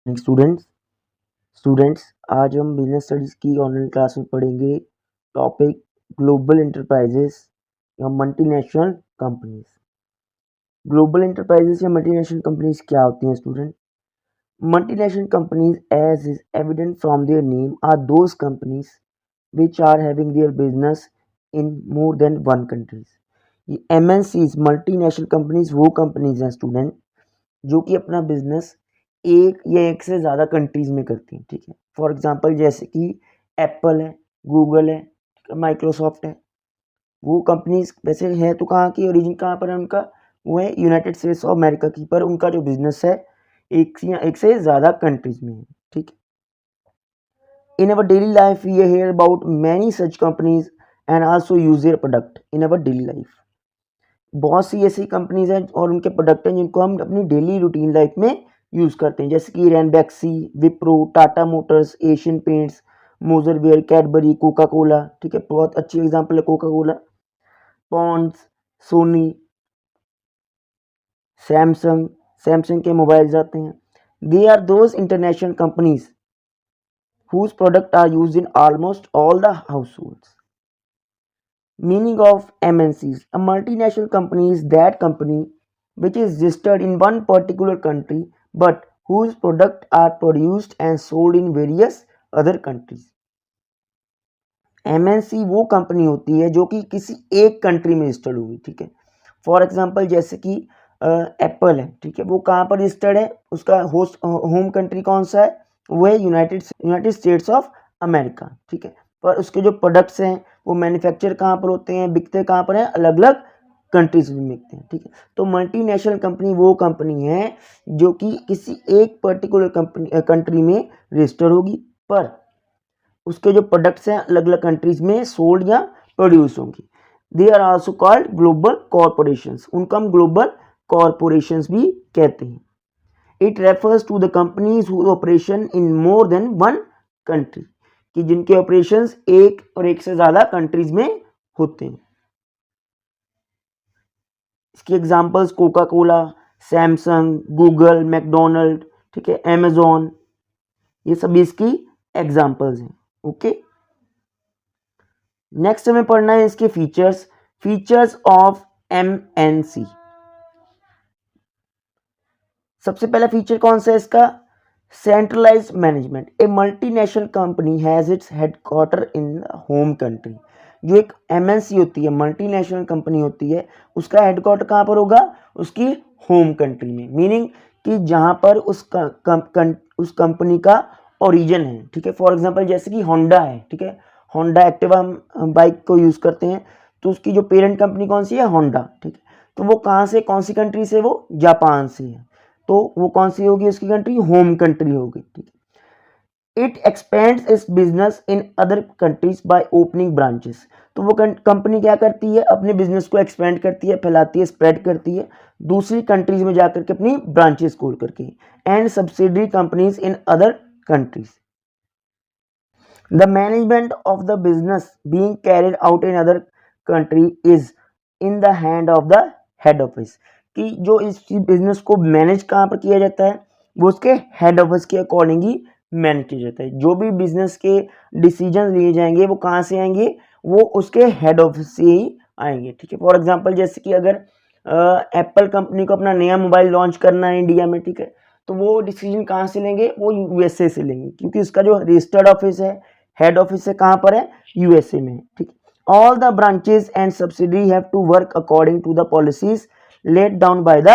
Students students आज हम business studies की ऑनलाइन क्लास में पढ़ेंगे टॉपिक ग्लोबल इंटरप्राइजेस या मल्टीनेशनल कंपनीज। ग्लोबल इंटरप्राइजेस या मल्टीनेशनल कंपनीज क्या होती हैं student? Multinational companies as is evident from their name are those companies which are having their business in more than one countries। ये MNCs multinational companies वो companies हैं student जो कि अपना बिजनेस एक या एक से ज़्यादा कंट्रीज में करती हैं। ठीक है, फॉर एग्जांपल जैसे कि एप्पल है, गूगल है, ठीक है, माइक्रोसॉफ्ट है। वो कंपनीज वैसे है तो कहाँ की, ओरिजिन कहाँ पर है उनका, वो है यूनाइटेड स्टेट्स ऑफ अमेरिका की, पर उनका जो बिजनेस है एक से ज़्यादा कंट्रीज में है। ठीक है, in our daily life we hear about many such companies and also use their product in our daily life. बहुत सी ऐसी कंपनीज हैं और उनके प्रोडक्ट हैं जिनको हम अपनी डेली रूटीन लाइफ में यूज़ करते हैं, जैसे कि Ranbaxy, Wipro, Tata Motors, Asian Paints, Moser Baer, Cadbury, Coca Cola. ठीक है, बहुत अच्छी एग्जांपल है Coca Cola. Pond's, Sony, Samsung, Samsung के मोबाइल्स आते हैं। They are those international companies whose product are used in almost all the households। Meaning of MNCs: a multinational company is that company which is registered in one particular country but whose products are produced and sold in various other countries। MNC वो company होती है जो कि किसी एक country में registered होगी। ठीक है, फॉर एग्जांपल जैसे कि एप्पल है। ठीक है, वो कहाँ पर रजिस्टर्ड है, उसका होस्ट होम कंट्री कौन सा है, वो है यूनाइटेड स्टेट्स ऑफ अमेरिका। ठीक है, पर उसके जो प्रोडक्ट्स हैं वो मैन्युफैक्चर कहाँ पर होते हैं, बिकते कहाँ पर हैं, अलग अलग कंट्रीज में बिकते हैं। ठीक है, तो मल्टीनेशनल कंपनी वो कंपनी है जो कि किसी एक पर्टिकुलर कंट्री में रजिस्टर होगी, पर उसके जो प्रोडक्ट्स हैं अलग अलग कंट्रीज में सोल्ड या प्रोड्यूस होंगी। They are also called global corporations, उनको हम ग्लोबल कॉरपोरेशंस भी कहते हैं। It refers to the companies who operation in more than one country, कि जिनके ऑपरेशंस एक और एक से ज़्यादा कंट्रीज में होते हैं। इसकी examples Coca Cola, Samsung, Google, McDonald, ठीक है, अमेजोन, ये सभी इसकी एग्जांपल्स हैं। ओके, नेक्स्ट हमें पढ़ना है इसके फीचर्स ऑफ MNC। सबसे पहला फीचर कौन सा है इसका, centralise management. A multinational company has its headquarter in home country. जो एक MNC होती है, मल्टीनेशनल कंपनी होती है, उसका हेडक्वार्टर कहाँ पर होगा, उसकी होम कंट्री में। मीनिंग कि जहाँ पर उस कंपनी का ओरिजिन है। ठीक है, फॉर एग्जांपल जैसे कि होंडा है। ठीक है, होंडा एक्टिवा हम बाइक को यूज़ करते हैं, तो उसकी जो पेरेंट कंपनी कौन सी है, होंडा। ठीक है, तो वो कहाँ से, कौन सी कंट्री से, वो जापान से है, तो वो कौन सी होगी उसकी कंट्री, होम कंट्री होगी। ठीक है, it expends it's business in other countries by opening branches. तो वो कंपनी क्या करती है, अपने बिजनेस को एक्सपेंड करती है, फैलाती है, स्प्रेड करती है दूसरी कंट्रीज में जाकर के अपनी ब्रांचेस खोल करके। And subsidiary companies in other countries. The management of the business being carried out in other country is in the hand of the head office। कि जो इस बिजनेस को मैनेज कहाँ पर किया जाता है, वो उसके हेड ऑफिस के अकॉर्डिंग ही मैनेज किया जाता है। जो भी बिजनेस के डिसीजन लिए जाएंगे वो कहाँ से आएंगे, वो उसके हेड ऑफिस से ही आएंगे। ठीक है, फॉर एग्जांपल जैसे कि अगर एप्पल कंपनी को अपना नया मोबाइल लॉन्च करना है इंडिया में, ठीक है, तो वो डिसीजन कहाँ से लेंगे, वो USA से लेंगे, क्योंकि इसका जो रजिस्टर्ड ऑफिस है, हेड ऑफिस से कहाँ पर है, USA में। ठीक, all the branches and subsidiary have to work according to the policies let down by the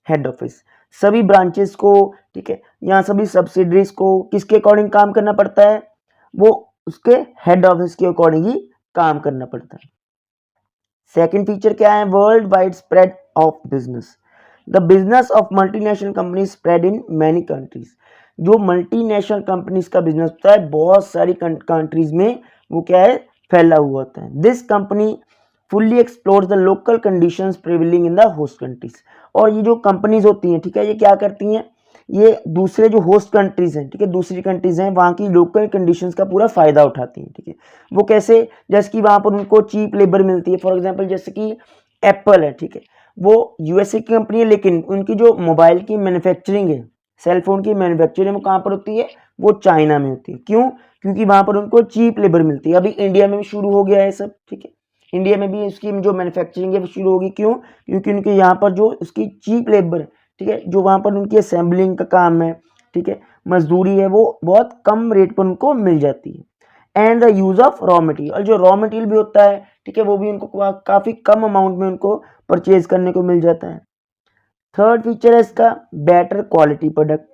head office. सभी ब्रांचेस को, ठीक है, यहाँ सभी सब्सिडरीज को किसके अकॉर्डिंग काम करना पड़ता है, वो उसके हेड ऑफिस के अकॉर्डिंग ही काम करना पड़ता है। सेकेंड फीचर क्या है, world wide spread of business. The business of multinational company spread in many countries. जो मल्टीनेशनल कंपनीज का बिजनेस होता है बहुत सारी कंट्रीज में वो क्या है, फैला हुआ होता है। This company fully explores the local conditions prevailing in the host countries. और ये जो कंपनीज होती हैं, ठीक है, ये क्या करती हैं, ये दूसरे जो होस्ट कंट्रीज हैं, ठीक है, दूसरी कंट्रीज हैं, वहाँ की लोकल कंडीशंस का पूरा फायदा उठाती हैं। ठीक है, वो कैसे, जैसे कि वहाँ पर उनको चीप लेबर मिलती है। फॉर एग्जांपल जैसे कि एप्पल है, ठीक है, वो USA की कंपनी है, लेकिन उनकी जो मोबाइल की मैन्युफैक्चरिंग है सेल फोन की मैन्युफैक्चरिंग वो कहाँ पर होती है, वो चाइना में होती है। क्यों? क्योंकि वहाँ पर उनको चीप लेबर मिलती है। अभी इंडिया में भी शुरू हो गया है सब, ठीक है, इंडिया में भी इसकी जो मैन्युफैक्चरिंग है वो शुरू होगी। क्यों? क्योंकि उनके यहाँ पर जो उसकी चीप लेबर है, ठीक है, जो वहाँ पर उनकी असेंबलिंग का काम है, ठीक है, मजदूरी है, वो बहुत कम रेट पर उनको मिल जाती है। And the use of raw material, और जो रॉ मटेरियल भी होता है, ठीक है, वो भी उनको काफी कम अमाउंट में उनको परचेज करने को मिल जाता है। थर्ड फीचर है इसका better quality product.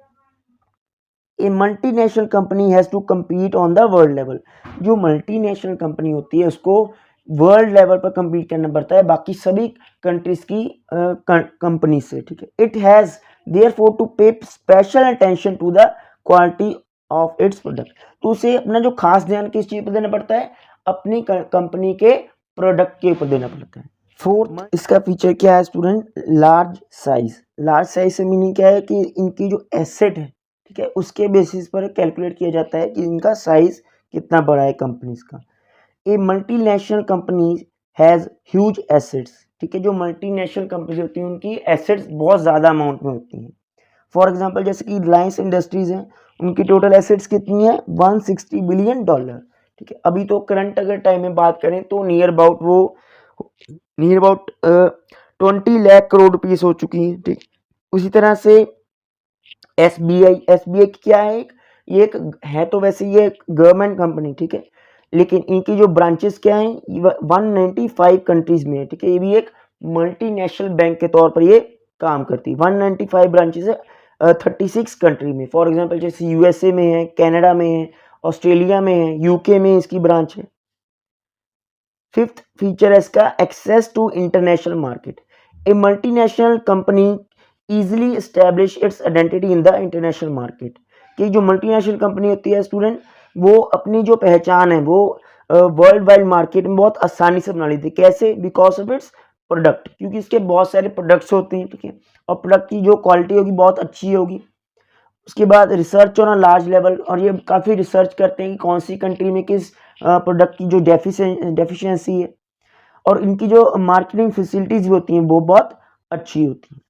A multinational company has to compete on the world level. जो मल्टीनेशनल कंपनी होती है उसको वर्ल्ड लेवल पर compete करना पड़ता है बाकी सभी कंट्रीज की कंपनी से, ठीक है। It has therefore to pay special attention to the quality of its product. तो उसे अपना जो खास ध्यान किस चीज पर देना पड़ता है, अपनी कंपनी के प्रोडक्ट के ऊपर देना पड़ता है। फोर्थ इसका फीचर क्या है student, large size. Large size से मीनिंग क्या है कि इनकी जो एसेट है, ठीक है, उसके बेसिस पर कैलकुलेट किया जाता है कि इनका साइज कितना बड़ा है कंपनीज का। A multinational company has huge assets, ठीक है, जो मल्टीनेशनल कंपनी होती हैं उनकी एसेट्स बहुत ज़्यादा अमाउंट में होती हैं। फॉर एग्जांपल जैसे कि रिलायंस इंडस्ट्रीज हैं, उनकी टोटल एसेट्स कितनी है, 160 बिलियन डॉलर, ठीक है। अभी तो करंट अगर टाइम में बात करें तो near about 20 lakh crore rupees हो चुकी हैं, ठीक। उसी तरह से एसबीआई क्या है, ये एक है तो वैसे ये गवर्नमेंट कंपनी, ठीक है, लेकिन इनकी जो ब्रांचेस क्या हैं, 195 कंट्रीज में है, ठीक है। ये भी एक मल्टीनेशनल बैंक के तौर पर ये काम करती है। 195 ब्रांचेस है 36 कंट्री में। फॉर एग्जांपल जैसे यूएसए में है, कनाडा में है, ऑस्ट्रेलिया में है, यूके में इसकी ब्रांच है। फिफ्थ फीचर है इसका access to international market. A multinational company easily establish its identity in the international market. कि जो मल्टीनेशनल कंपनी होती है स्टूडेंट, वो अपनी जो पहचान है वो वर्ल्ड वाइड मार्केट में बहुत आसानी से बना लेती है। कैसे? बिकॉज ऑफ इट्स प्रोडक्ट, क्योंकि इसके बहुत सारे प्रोडक्ट्स होते हैं, ठीक है, और प्रोडक्ट की जो क्वालिटी होगी बहुत अच्छी होगी। उसके बाद research on a large level, और ये काफ़ी रिसर्च करते हैं कि कौन सी कंट्री में किस प्रोडक्ट की जो डेफिशिएंसी है, और इनकी जो मार्केटिंग फैसिलिटीज होती हैं वो बहुत अच्छी होती हैं।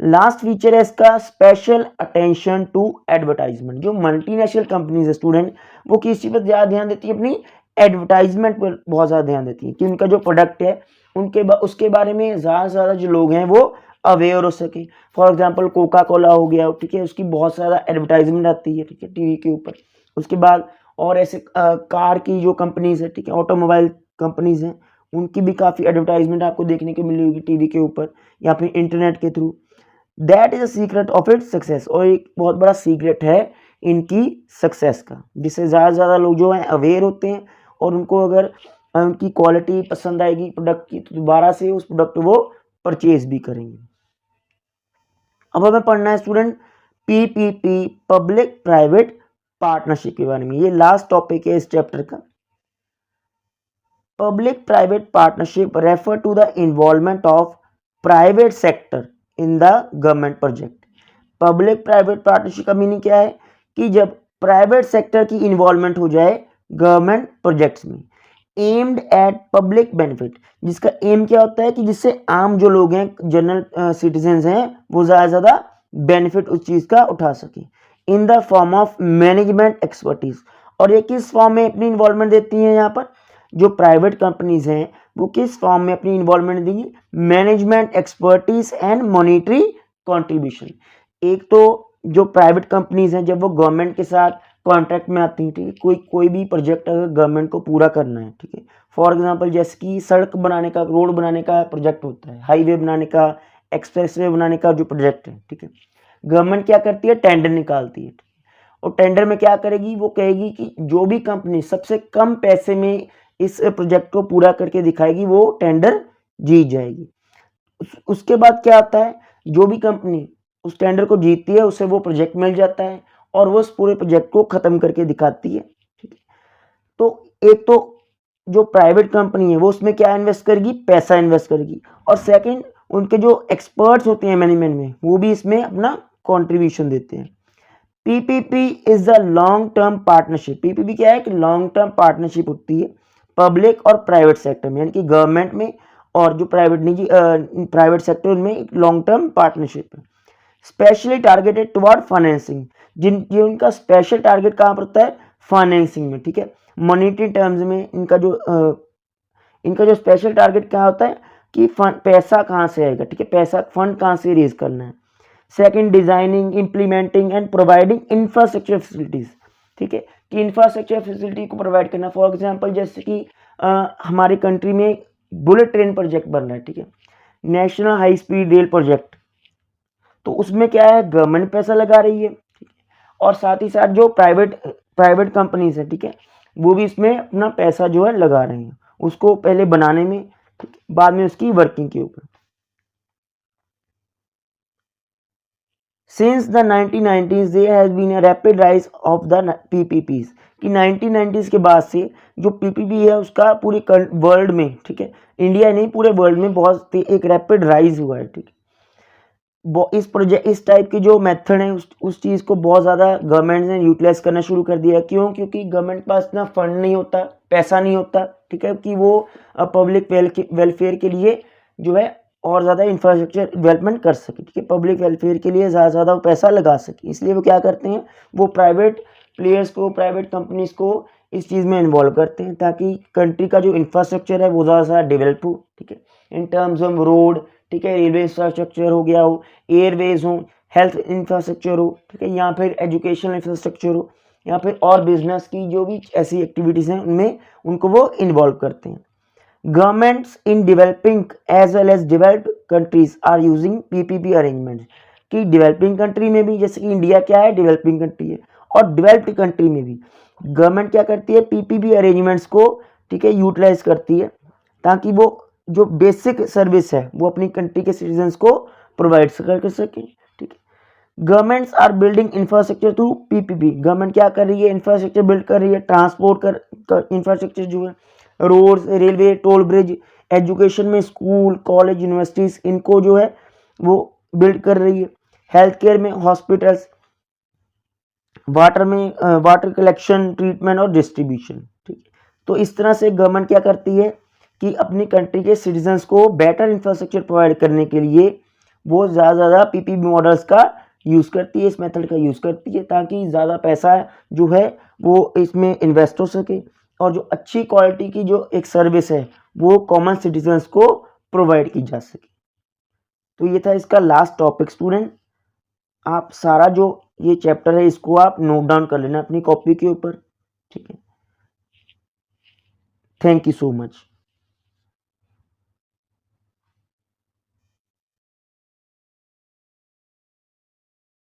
लास्ट फीचर है इसका स्पेशल अटेंशन टू एडवर्टाइजमेंट। जो मल्टीनेशनल कंपनीज है स्टूडेंट, वो किस चीज़ पर ज़्यादा ध्यान देती है, अपनी एडवर्टाइजमेंट पर बहुत ज़्यादा ध्यान देती है कि उनका जो प्रोडक्ट है उसके बारे में ज़्यादा से ज़्यादा जो लोग हैं वो अवेयर हो सके। फॉर एग्जांपल कोका कोला हो गया, ठीक है, उसकी बहुत ज़्यादा एडवर्टाइजमेंट आती है, ठीक है, टीवी के ऊपर। उसके बाद और ऐसे कार की जो कंपनीज है, ठीक है, ऑटोमोबाइल कंपनीज हैं, उनकी भी काफ़ी एडवर्टाइजमेंट आपको देखने को मिली होगी टीवी के ऊपर या फिर इंटरनेट के through. That is a secret of its success, और एक बहुत बड़ा सीक्रेट है इनकी सक्सेस का, जिससे ज़्यादा से ज़्यादा लोग जो हैं अवेयर होते हैं, और उनको अगर उनकी क्वालिटी पसंद आएगी प्रोडक्ट की तो दोबारा से उस प्रोडक्ट वो परचेज भी करेंगे। अब हमें पढ़ना है student PPP, public private partnership के बारे में। ये लास्ट टॉपिक है इस चैप्टर का। Public private partnership refer to the involvement of private sector in the government project. Public private partnership का मीनिंग क्या है कि जब प्राइवेट सेक्टर की इन्वॉल्वमेंट हो जाए गवर्नमेंट प्रोजेक्ट्स में, एम्ड एट पब्लिक बेनिफिट, जिसका एम क्या होता है कि जिससे आम जो लोग हैं, जनरल सिटीजन्स हैं, वो ज़्यादा से ज़्यादा बेनिफिट उस चीज़ का उठा सके। In the form of management expertise, और ये किस फॉर्म में अपनी इन्वॉल्वमेंट देती हैं, यहाँ पर जो प्राइवेट कंपनीज हैं वो किस फॉर्म में अपनी इन्वॉल्वमेंट देंगी, management expertise and monetary contribution. एक तो जो प्राइवेट कंपनीज हैं जब वो गवर्नमेंट के साथ कॉन्ट्रैक्ट में आती हैं, ठीक है, कोई भी प्रोजेक्ट अगर गवर्नमेंट को पूरा करना है, ठीक है, फॉर एग्जांपल जैसे कि सड़क बनाने का, रोड बनाने का प्रोजेक्ट होता है, हाईवे बनाने का, एक्सप्रेसवे बनाने का जो प्रोजेक्ट है, ठीक है, गवर्नमेंट क्या करती है, टेंडर निकालती है, और टेंडर में क्या करेगी, वो कहेगी कि जो भी कंपनी सबसे कम पैसे में इस प्रोजेक्ट को पूरा करके दिखाएगी वो टेंडर जीत जाएगी। उसके बाद क्या आता है, जो भी कंपनी उस टेंडर को जीतती है उसे वो प्रोजेक्ट मिल जाता है, और वो उस पूरे प्रोजेक्ट को खत्म करके दिखाती है, ठीक है। तो एक तो जो प्राइवेट कंपनी है वो उसमें क्या इन्वेस्ट करेगी, पैसा इन्वेस्ट करेगी, और सेकंड उनके जो एक्सपर्ट्स होते हैं मैनेजमेंट में वो भी इसमें अपना कॉन्ट्रीब्यूशन देते हैं। PPP is the long term partnership. PPP क्या है कि लॉन्ग टर्म पार्टनरशिप होती है पब्लिक और प्राइवेट सेक्टर में, यानी कि गवर्नमेंट में और जो प्राइवेट सेक्टर उनमें एक लॉन्ग टर्म पार्टनरशिप है। स्पेशली टारगेटेड टुवर्ड फाइनेंसिंग, जिनका स्पेशल टारगेट कहाँ पर होता है, फाइनेंसिंग में, ठीक है। मॉनेटरी टर्म्स में इनका जो स्पेशल टारगेट क्या होता है कि पैसा कहाँ से आएगा, ठीक है, पैसा फंड कहाँ से रेज करना है। Second, designing, implementing and providing infrastructure facilities, ठीक है, कि इंफ्रास्ट्रक्चर फैसिलिटी को प्रोवाइड करना। फॉर एग्जांपल जैसे कि हमारी कंट्री में बुलेट ट्रेन प्रोजेक्ट बन रहा है, ठीक है, national high speed rail project, तो उसमें क्या है, गवर्नमेंट पैसा लगा रही है, ठीक है, और साथ ही साथ जो प्राइवेट कंपनीज है, ठीक है, वो भी इसमें अपना पैसा जो है लगा रहे हैं, उसको पहले बनाने में, बाद में उसकी वर्किंग के ऊपर। Since the 1990s there has been a rapid rise of the PPPs, कि 1990s के बाद से जो PPP है उसका पूरे वर्ल्ड में, ठीक है, इंडिया नहीं पूरे वर्ल्ड में बहुत एक रैपिड राइज हुआ है, ठीक है। इस टाइप के जो मेथड है उस चीज़ को बहुत ज़्यादा गवर्नमेंट ने यूटिलाइज करना शुरू कर दिया। क्यों? क्योंकि गवर्नमेंट के पास इतना फंड नहीं होता, पैसा नहीं होता, ठीक है, कि वो पब्लिक वेलफेयर के लिए जो है और ज़्यादा इंफ्रास्ट्रक्चर डेवलपमेंट कर सके, ठीक है, पब्लिक वेलफेयर के लिए ज़्यादा से ज़्यादा वो पैसा लगा सके। इसलिए वो क्या करते हैं, वो प्राइवेट प्लेयर्स को, प्राइवेट कंपनीज को इस चीज़ में इन्वॉल्व करते हैं ताकि कंट्री का जो इंफ्रास्ट्रक्चर है वो ज़्यादा से ज़्यादा डेवलप हो, ठीक है, इन टर्म्स ऑफ रोड, ठीक है, रेलवे इंफ्रास्ट्रक्चर हो गया हो, एयरवेज हो, हेल्थ इंफ्रास्ट्रक्चर हो, ठीक है, या फिर एजुकेशनल इंफ्रास्ट्रक्चर हो, या फिर और बिजनेस की जो भी ऐसी एक्टिविटीज़ हैं उनमें उनको वो इन्वॉल्व करते हैं। Governments in developing as well as developed countries are using PPP arrangements, कि डेवलपिंग कंट्री में भी, जैसे कि इंडिया क्या है, डेवलपिंग कंट्री है, और डेवलप्ड कंट्री में भी गवर्नमेंट क्या करती है, पीपीपी अरेंजमेंट्स को, ठीक है, यूटिलाइज करती है ताकि वो जो बेसिक सर्विस है वो अपनी कंट्री के सिटीजन्स को प्रोवाइड कर सके, ठीक है। Governments are building infrastructure through PPP, government क्या कर रही है, इंफ्रास्ट्रक्चर बिल्ड कर रही है, ट्रांसपोर्ट कर इंफ्रास्ट्रक्चर जो है, roads, railway, toll bridge, education में स्कूल, कॉलेज, यूनिवर्सिटीज, इनको जो है वो बिल्ड कर रही है, हेल्थ केयर में हॉस्पिटल्स, वाटर में वाटर कलेक्शन, ट्रीटमेंट और डिस्ट्रीब्यूशन, ठीक है। तो इस तरह से गवर्नमेंट क्या करती है कि अपनी कंट्री के सिटीजन्स को बेटर इंफ्रास्ट्रक्चर प्रोवाइड करने के लिए वो ज़्यादा पीपीपी मॉडल्स का यूज़ करती है, इस मेथड का यूज़ करती है ताकि ज़्यादा पैसा जो है वो इसमें इन्वेस्ट हो सके और जो अच्छी क्वालिटी की जो एक सर्विस है वो कॉमन सिटीजन्स को प्रोवाइड की जा सके। तो ये था इसका लास्ट टॉपिक स्टूडेंट। आप सारा जो ये चैप्टर है इसको आप नोट डाउन कर लेना अपनी कॉपी के ऊपर, ठीक है। Thank you so much.